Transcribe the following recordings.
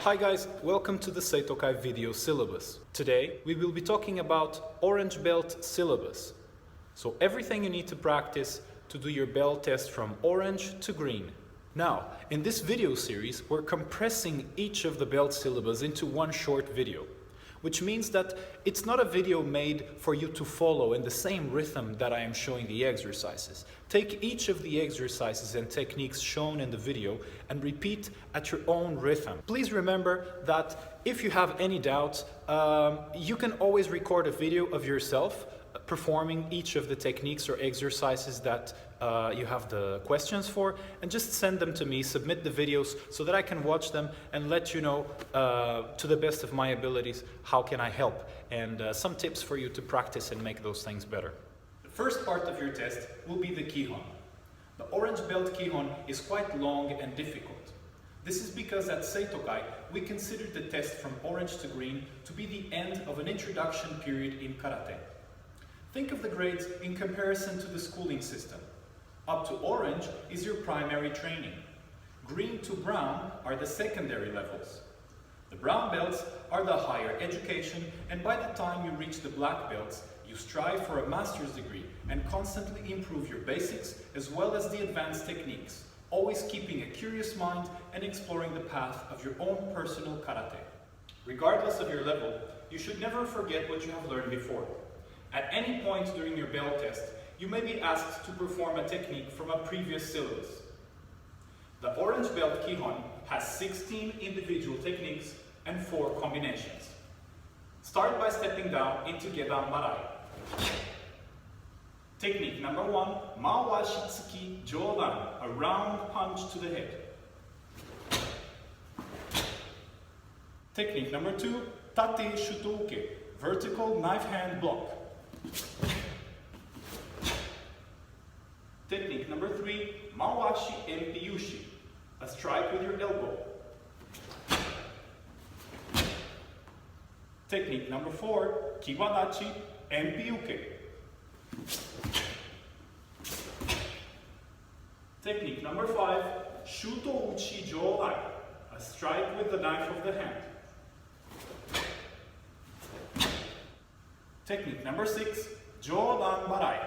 Hi guys, welcome to the SEITOKAI video syllabus. Today we will be talking about orange belt syllabus. So everything you need to practice to do your belt test from orange to green. Now, in this video series, we're compressing each of the belt syllabus into one short video, which means that it's not a video made for you to follow in the same rhythm that I am showing the exercises. Take each of the exercises and techniques shown in the video and repeat at your own rhythm. Please remember that if you have any doubts, you can always record a video of yourself performing each of the techniques or exercises that you have the questions for, and just send them to me, submit the videos so that I can watch them and let you know to the best of my abilities how can I help, and some tips for you to practice and make those things better. The first part of your test will be the Kihon. The orange belt Kihon is quite long and difficult. This is because at SEITOKAI we consider the test from orange to green to be the end of an introduction period in karate. Think of the grades in comparison to the schooling system. Up to orange is your primary training. Green to brown are the secondary levels. The brown belts are the higher education, and by the time you reach the black belts, you strive for a master's degree and constantly improve your basics as well as the advanced techniques, always keeping a curious mind and exploring the path of your own personal karate. Regardless of your level, you should never forget what you have learned before. At any point during your belt test, you may be asked to perform a technique from a previous syllabus. The orange belt Kihon has 16 individual techniques and 4 combinations. Start by stepping down into GEDAN BARAI. Technique number 1, MAWASHI JODAN, a round punch to the head. Technique number 2, TATE SHUTO, vertical knife hand block. Technique number 3, MAWASHI EMPI, a strike with your elbow. Technique number 4, Kibadachi EMPI. Technique number 5, SHUTO UCHI JODAN, a strike with the knife of the hand. Technique number 6, JODAN BARAI.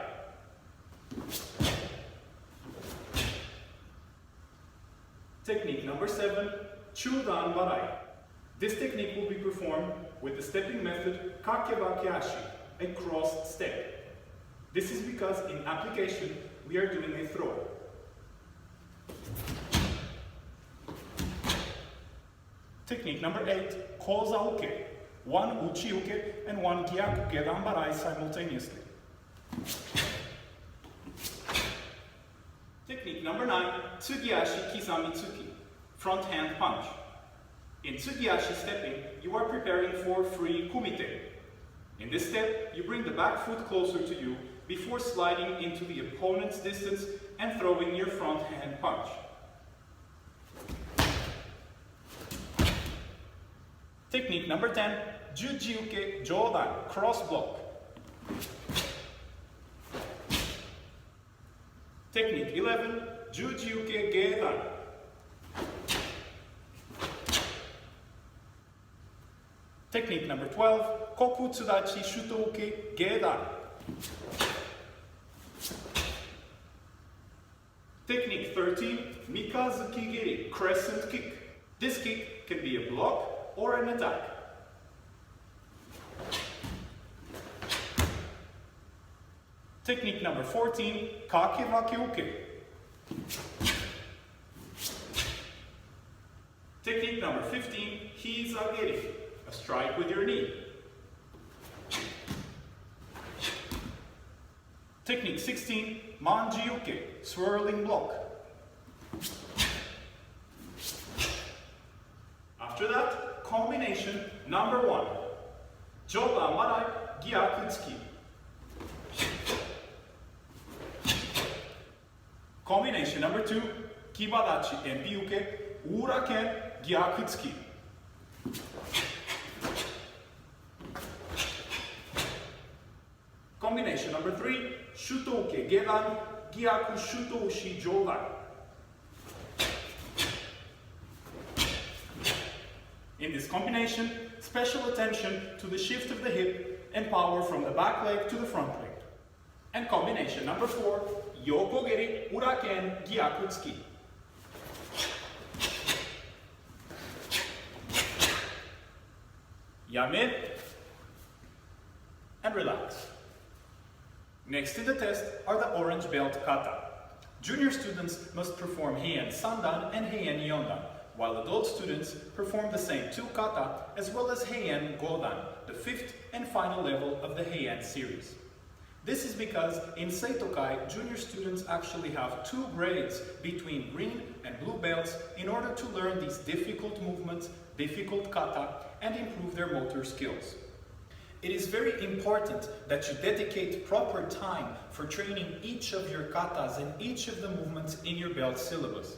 Technique number 7, CHUDAN BARAI. This technique will be performed with the stepping method Kakebake-ashi, a crossed step. This is because in application we are doing a throw. Technique number 8, Koza-uke, 1 uchi-uke and 1 gyaku gedan barai simultaneously. Technique number 9, TSUGI-ASHI KIZAMI tsuki, front hand punch. In TSUGI-ASHI stepping, you are preparing for free kumite. In this step, you bring the back foot closer to you before sliding into the opponent's distance and throwing your front hand punch. Technique number 10, JUJI JODAN, cross block. Technique 11, JUJI GEDAN. Technique number 12, Kokutsudachi SHUTO GEDAN. Technique 13, MIKAZUKI GERI, crescent kick. This kick can be a block or an attack. Technique number 14, Kakebake-uke. Technique number 15, GERI, a strike with your knee. Technique 16, MANJI, swirling block. After that, combination number 1, JODAN BARAI GYAKU-tsuki. Combination number 2, Kibadachi EMPI, Uraken GYAKU-tsuki. Combination number 3, SHUTO GEDAN Gyaku SHUTO UCHI JODAN. In this combination, special attention to the shift of the hip and power from the back leg to the front leg. And combination number 4, Yoko Geri Uraken Gyaku Tsuki. Yame and relax. Next to the test are the orange belt kata. Junior students must perform Heian Sandan and Heian Yondan, while adult students perform the same 2 kata as well as Heian Godan, the 5th and final level of the Heian series. This is because in SEITOKAI, junior students actually have 2 grades between green and blue belts in order to learn these difficult movements, difficult kata, and improve their motor skills. It is very important that you dedicate proper time for training each of your katas and each of the movements in your belt syllabus.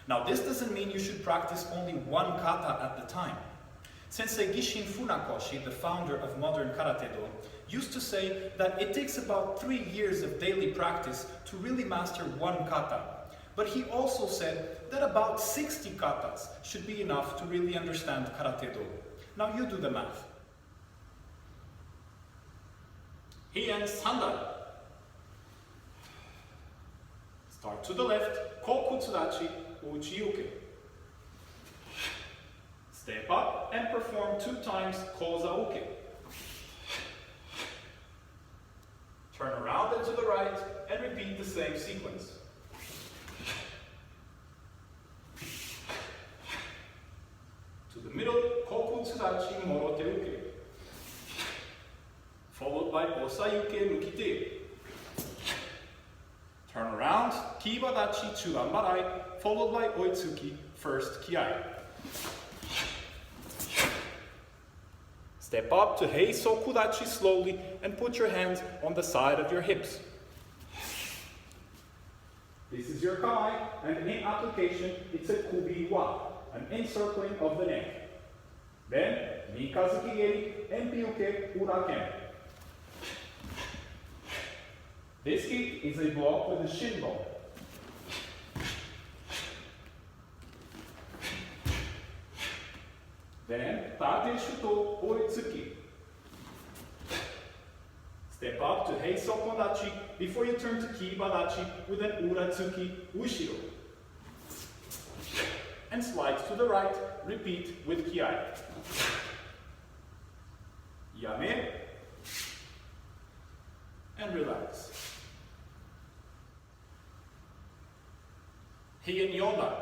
Now, this doesn't mean you should practice only 1 kata at the time. Sensei Gishin Funakoshi, the founder of modern Karate-Do, used to say that it takes about 3 years of daily practice to really master 1 kata. But he also said that about 60 katas should be enough to really understand Karate-Do. Now you do the math. Heian Sandan. Start to the left, Koku Tsudachi, Uchi Uke. Step up and perform 2 times Koza Uke. Turn around and to the right and repeat the same sequence. To the middle, Koku Tsudachi Morote Uke. Followed by Osayuke Nukite. Turn around, Kibadachi Chudan Barai, followed by Oitsuki, first Kiai. Step up to Heiso Kudachi slowly and put your hands on the side of your hips. This is your Kai, and in application, it's a Kubi-wa, an encircling of the neck. Then, Mikazuki Geri, EMPI Uraken. This kick is a block with a shin bone. Then, Tate Shuto Oitsuki. Step up to Heiso Kodachi before you turn to Kibadachi with an Uratsuki Ushiro. And slide to the right, repeat with Kiai. Yame. And relax. Heian Yondan.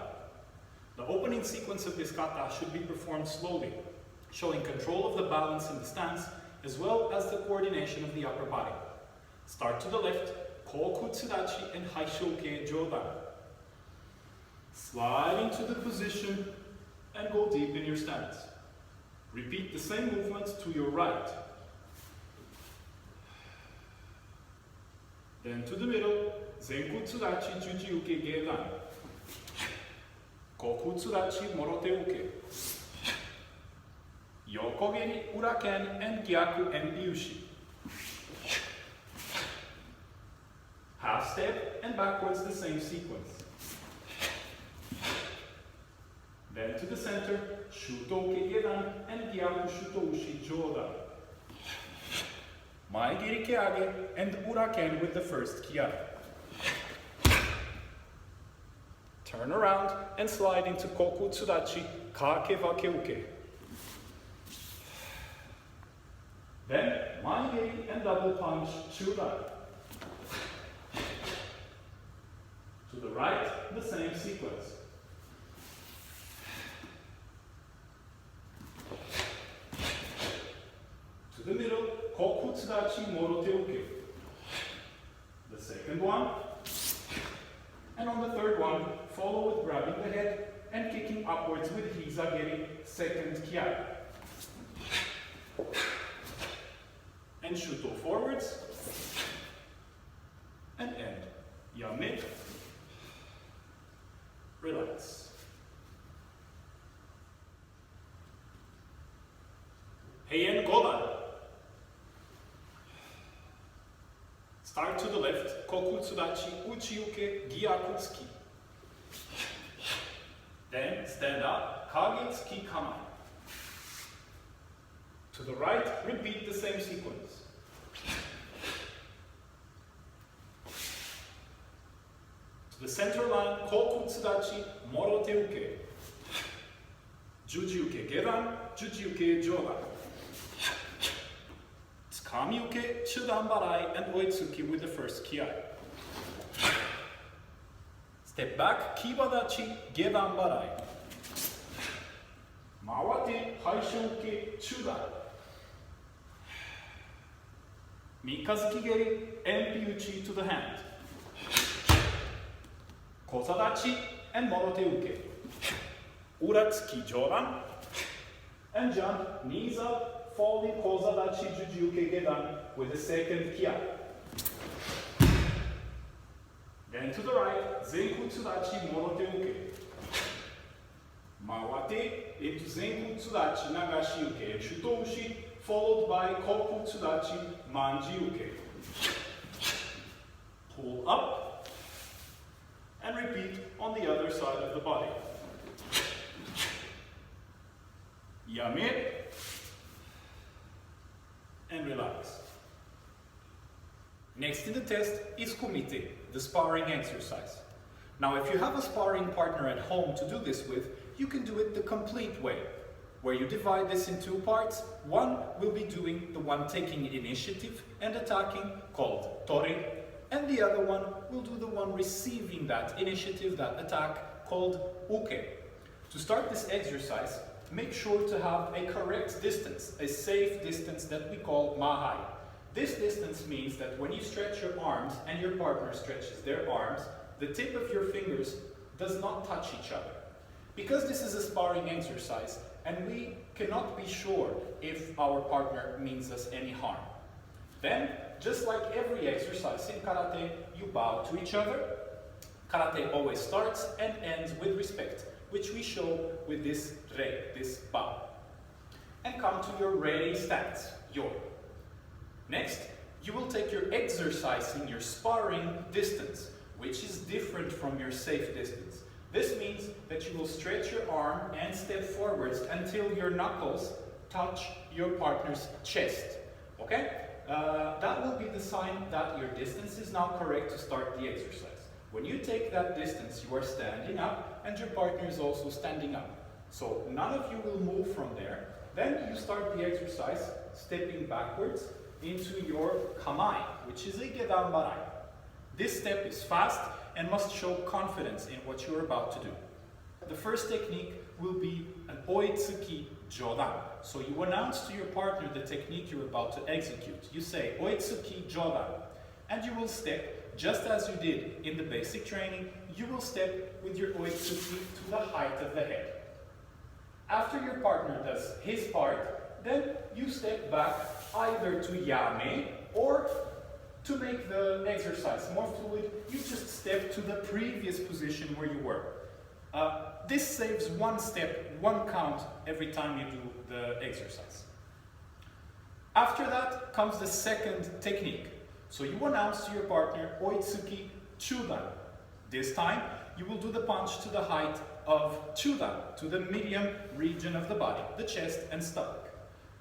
The opening sequence of this kata should be performed slowly, showing control of the balance in the stance, as well as the coordination of the upper body. Start to the left, Koku Tsudachi and Haishoke Jodan. Slide into the position and go deep in your stance. Repeat the same movements to your right. Then to the middle, Zenku Tsudachi Juji Uke Gedan. Koku Tsudachi Morote Uke. Yoko Geri Uraken and Gyaku Enryushi. Half step and backwards the same sequence. Then to the center, Shuto Gedan and Gyaku Shuto Ushi Jodan. Mai Geri Keage and Uraken with the first Kia. Turn around and slide into Koku Tsudachi Kake Vakeuke. Then, Mai Geri and double punch CHUDAN. To the right, the same sequence. To the middle, Koku Tsudachi Morote Uke. The second one. And on the third one, follow with grabbing the head and kicking upwards with Hiza Geri, second Kiai. And Shuto forwards. And end. Yame. Relax. Heian Godan. Start to the left, Koku Tsudachi Uchi Uke Gyaku Tsuki. Then stand up, Kage Tsuki Kama. To the right, repeat the same sequence. To the center line, Koku Tsudachi, Morote Uke. Juji Uke Gedan, Juji Uke Jodan. Tsukami Uke, Chudan Barai, and Oitsuki with the first Ki-ai. Step back, Kibadachi, Gedan Barai. Mawate, Haisho-uke, Chudan. Mikazuki Geri, EMPI UCHI to the hand. Kozadachi and Morote Uke. Uratsuki Jodan. And jump, knees up, falling Kozadachi Juji Uke Gedan with the second Ki-ai. Then to the right, Zenku Tsudachi Morote Uke. Mawate into Zenku Tsudachi Nagashi Uke and Shuto Ushi, followed by Koku Tsudachi Manji Uke. Pull up and repeat on the other side of the body. Yame and relax. Next in the test is kumite, the sparring exercise. Now if you have a sparring partner at home to do this with, you can do it the complete way, where you divide this in two parts. One will be doing the one taking initiative and attacking, called tori, and the other one will do the one receiving that initiative, that attack, called uke. To start this exercise, make sure to have a correct distance, a safe distance that we call mahai. This distance means that when you stretch your arms and your partner stretches their arms, the tip of your fingers does not touch each other. Because this is a sparring exercise and we cannot be sure if our partner means us any harm, then, just like every exercise in karate, you bow to each other. Karate always starts and ends with respect, which we show with this rei, this bow. And come to your ready stance, your. Next, you will take your exercising, your sparring distance, which is different from your safe distance. This means that you will stretch your arm and step forwards until your knuckles touch your partner's chest. Okay? That will be the sign that your distance is now correct to start the exercise. When you take that distance, you are standing up and your partner is also standing up. So none of you will move from there. Then you start the exercise stepping backwards into your kamae, which is a gedan barai. This step is fast and must show confidence in what you're about to do. The first technique will be an oitsuki jodan. So you announce to your partner the technique you're about to execute. You say oitsuki jodan, and you will step just as you did in the basic training. You will step with your oitsuki to the height of the head. After your partner does his part, then you step back either to yame or to make the exercise more fluid, you just step to the previous position where you were. This saves one step, one count every time you do the exercise. After that comes the second technique. So you announce to your partner oitsuki chudan. This time you will do the punch to the height of chudan, to the medium region of the body, the chest and stomach.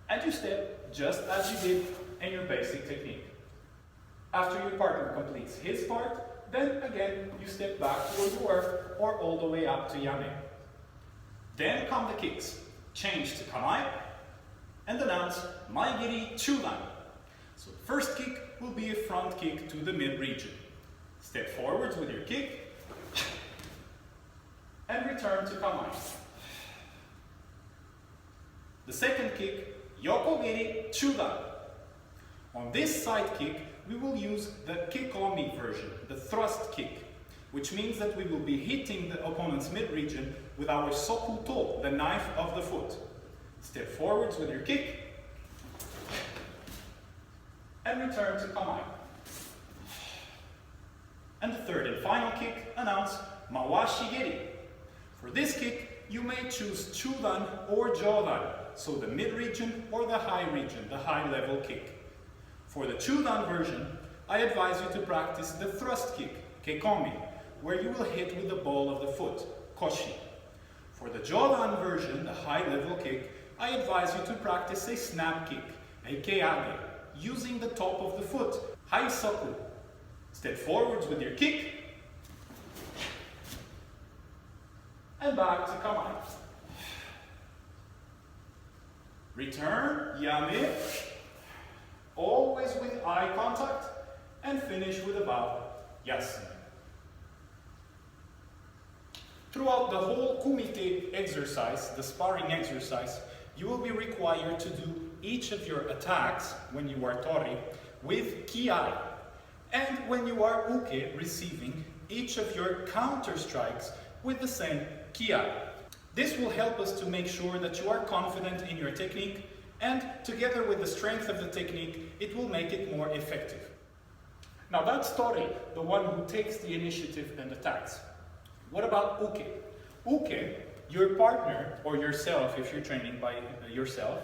And you step just as you did in your basic technique. After your partner completes his part, then again you step back to where you were or all the way up to yame. Then come the kicks. Change to kamae and announce maigiri chudan. So the first kick will be a front kick to the mid region. Step forwards with your kick and return to kamae. The second kick, yokogiri chudan. On this side kick, we will use the kikomi version, the thrust kick, which means that we will be hitting the opponent's mid-region with our sokuto, the knife of the foot. Step forwards with your kick and return to kamae. And the third and final kick, announce mawashi geri. For this kick, you may choose chudan or jodan, so the mid-region or the high region, the high-level kick. For the chudan version, I advise you to practice the thrust kick, keikomi, where you will hit with the ball of the foot, koshi. For the jodan version, the high-level kick, I advise you to practice a snap kick, a keage, using the top of the foot, haisoku. Step forwards with your kick, and back to kamae. Return, yame, always with eye contact, and finish with a bow, yasu. Throughout the whole kumite exercise, the sparring exercise, you will be required to do each of your attacks, when you are tori, with ki-ai. And when you are uke, receiving, each of your counter strikes with the same ki-ai. This will help us to make sure that you are confident in your technique, and together with the strength of the technique, it will make it more effective. Now that's tori, the one who takes the initiative and attacks. What about uke? Uke, your partner, or yourself if you're training by yourself,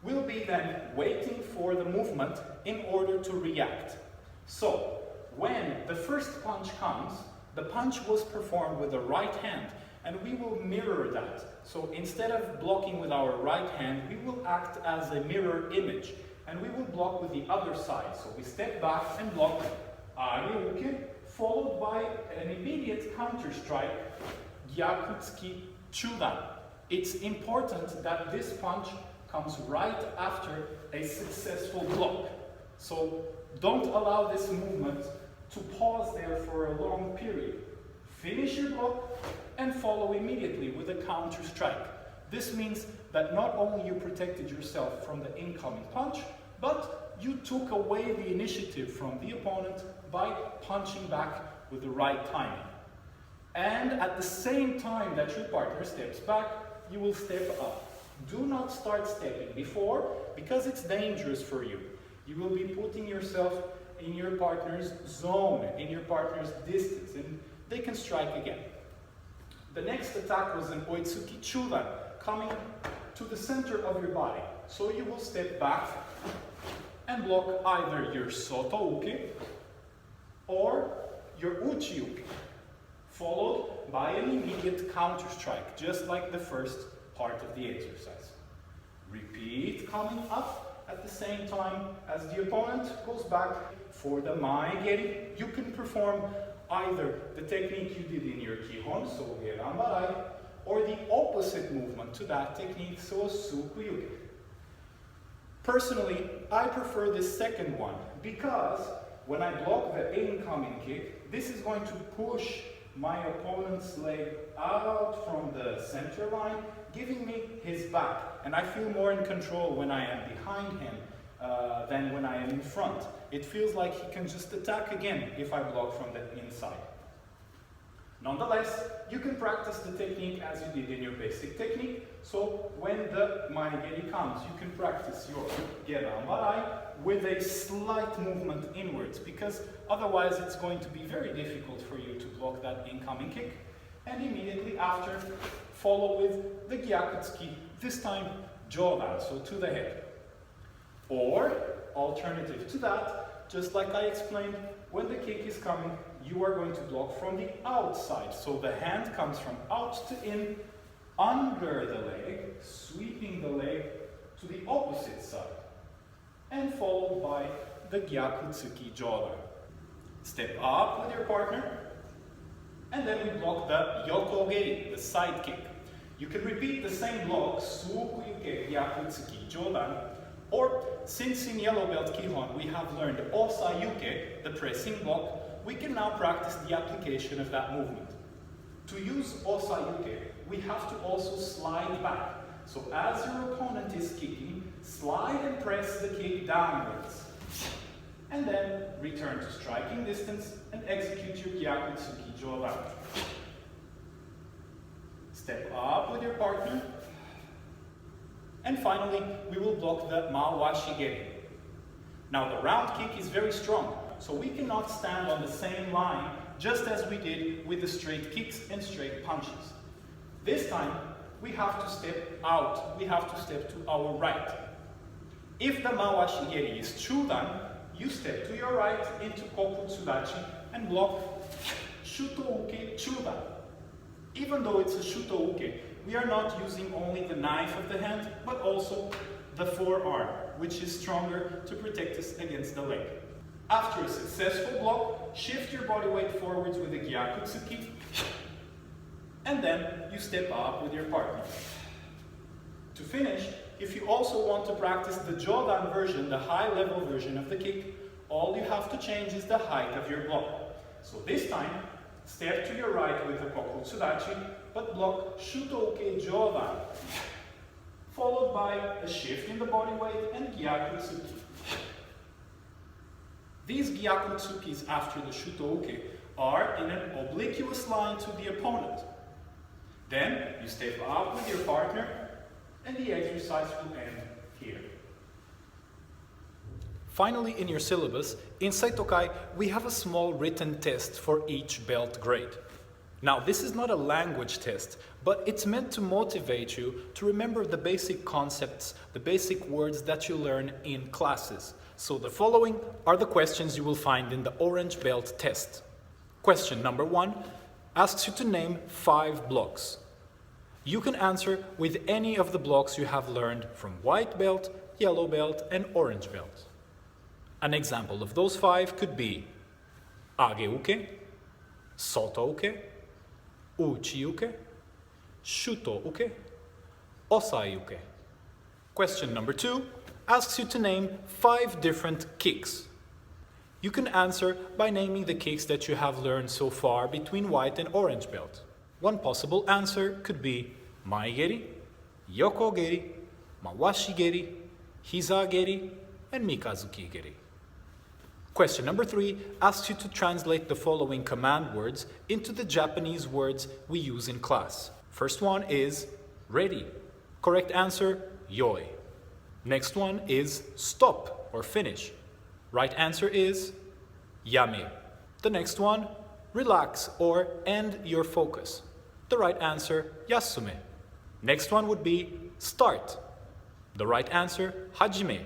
will be then waiting for the movement in order to react. So, when the first punch comes, the punch was performed with the right hand, and we will mirror that. So instead of blocking with our right hand, we will act as a mirror image, and we will block with the other side. So we step back and block, ari-uke, followed by an immediate counter strike, gyakutsuki chudan. It's important that this punch comes right after a successful block. So don't allow this movement to pause there for a long period. Finish your block and follow immediately with a counter strike. This means that not only you protected yourself from the incoming punch, but you took away the initiative from the opponent by punching back with the right timing. And at the same time that your partner steps back, you will step up. Do not start stepping before, because it's dangerous for you. You will be putting yourself in your partner's zone, in your partner's distance, and they can strike again. The next attack was an oitsuki chudan, coming to the center of your body. So you will step back and block either your soto uke or your uchi uke, followed by an immediate counter strike, just like the first part of the exercise. Repeat coming up at the same time as the opponent goes back. For the mae-geri, you can perform either the technique you did in your kihon, so gedan barai, or the opposite movement to that technique, so suku-yuke. Personally, I prefer this second one, because when I block the incoming kick, this is going to push my opponent's leg out from the center line, giving me his back. And I feel more in control when I am behind him than when I am in front. It feels like he can just attack again if I block from the inside. Nonetheless, you can practice the technique as you did in your basic technique. So when the mae-geri comes, you can practice your gedan barai with a slight movement inwards, because otherwise it's going to be very difficult for you to block that incoming kick. And immediately after, follow with the gyakutsuki, this time jodan, so to the head. Or, alternative to that, just like I explained, when the kick is coming, you are going to block from the outside. So the hand comes from out to in, under the leg, sweeping the leg to the opposite side, and followed by the gyakutsuki jodan. Step up with your partner, and then we block the yoko-geri, the side kick. You can repeat the same block, suku-yuke, gyakutsuki jodan, or since in yellow belt kihon we have learned osa-yuke, the pressing block, we can now practice the application of that movement. To use osa-yuke, we have to also slide back. So as your opponent is kicking, slide and press the kick downwards. And then return to striking distance and execute your gyakutsuki jodan. Step up with your partner. And finally, we will block the MAWASHI geri. Now the round kick is very strong, so we cannot stand on the same line just as we did with the straight kicks and straight punches. This time, we have to step out, we have to step to our right. If the MAWASHI geri is chudan, you step to your right into kokutsudachi and block SHUTO uke chudan. Even though it's a SHUTO uke, we are not using only the knife of the hand, but also the forearm, which is stronger to protect us against the leg. After a successful block, shift your body weight forwards with a Gyakutsuki, and then you step up with your partner. To finish, if you also want to practice the Jodan version, the high-level version of the kick, all you have to change is the height of your block. So this time, step to your right with the Kokutsudachi, but block SHUTO Jodan, followed by a shift in the body weight and Gyakutsuki. These Gyakutsukis after the Shuto-uke are in an obliquous line to the opponent. Then you step up with your partner and the exercise will end here. Finally, in your syllabus, in SEITOKAI, we have a small written test for each belt grade. Now, this is not a language test, but it's meant to motivate you to remember the basic concepts, the basic words that you learn in classes. So the following are the questions you will find in the orange belt test. Question number 1 asks you to name 5 blocks. You can answer with any of the blocks you have learned from white belt, yellow belt, and orange belt. An example of those 5 could be Age-uke, Soto-uke, UCHI-uke, Shuto-uke, Osai-uke. Question number 2 asks you to name 5 different kicks. You can answer by naming the kicks that you have learned so far between white and orange belt. One possible answer could be Mae-geri, Yoko-geri, Mawashi-geri, Hiza-geri, and Mikazuki-geri. Question number 3 asks you to translate the following command words into the Japanese words we use in class. First one is ready. Correct answer, yoi. Next one is stop or finish. Right answer is yame. The next one, relax or end your focus. The right answer, yasume. Next one would be start. The right answer, hajime.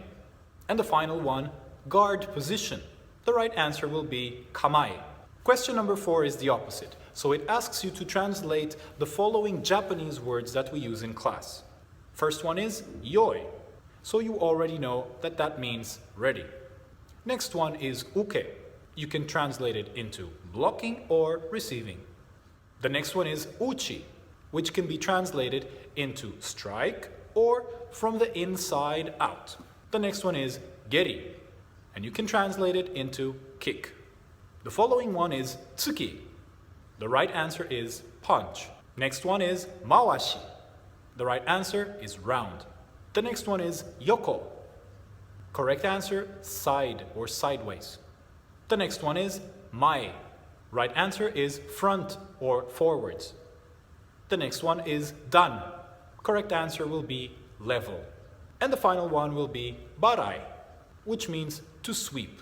And the final one, guard position. The right answer will be kamae. Question number 4 is the opposite. So it asks you to translate the following Japanese words that we use in class. First one is yoi. So you already know that that means ready. Next one is uke. You can translate it into blocking or receiving. The next one is uchi, which can be translated into strike or from the inside out. The next one is geri, and you can translate it into kick. The following one is tsuki. The right answer is punch. Next one is mawashi. The right answer is round. The next one is yoko. Correct answer, side or sideways. The next one is mae. Right answer is front or forwards. The next one is dan. Correct answer will be level. And the final one will be barai, which means to sweep.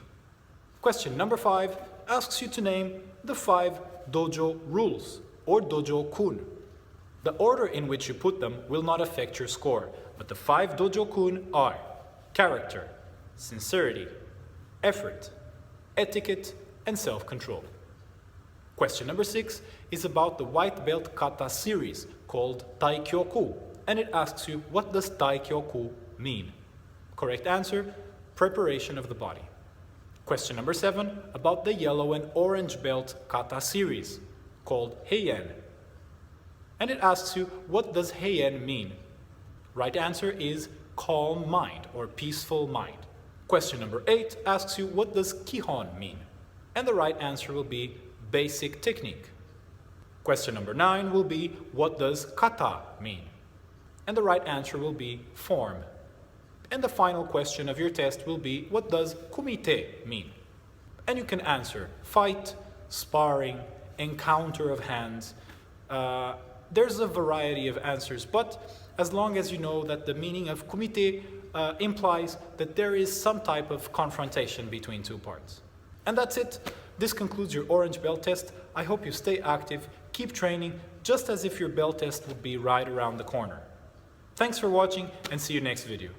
Question number 5 asks you to name the 5 dojo rules or dojo-kun. The order in which you put them will not affect your score, but the 5 dojo-kun are character, sincerity, effort, etiquette, and self-control. Question number 6 is about the white belt kata series called Taikyoku, and it asks you, what does Taikyoku mean? Correct answer, preparation of the body. Question number 7 about the yellow and orange belt kata series called Heien, and it asks you, what does Heien mean? Right answer is calm mind or peaceful mind. Question number 8 asks you, what does Kihon mean? And the right answer will be basic technique. Question number 9 will be, what does kata mean? And the right answer will be form. And the final question of your test will be, what does kumite mean? And you can answer fight, sparring, encounter of hands. There's a variety of answers, but as long as you know that the meaning of kumite implies that there is some type of confrontation between two parts. And that's it. This concludes your orange belt test. I hope you stay active, keep training, just as if your belt test would be right around the corner. Thanks for watching and see you next video.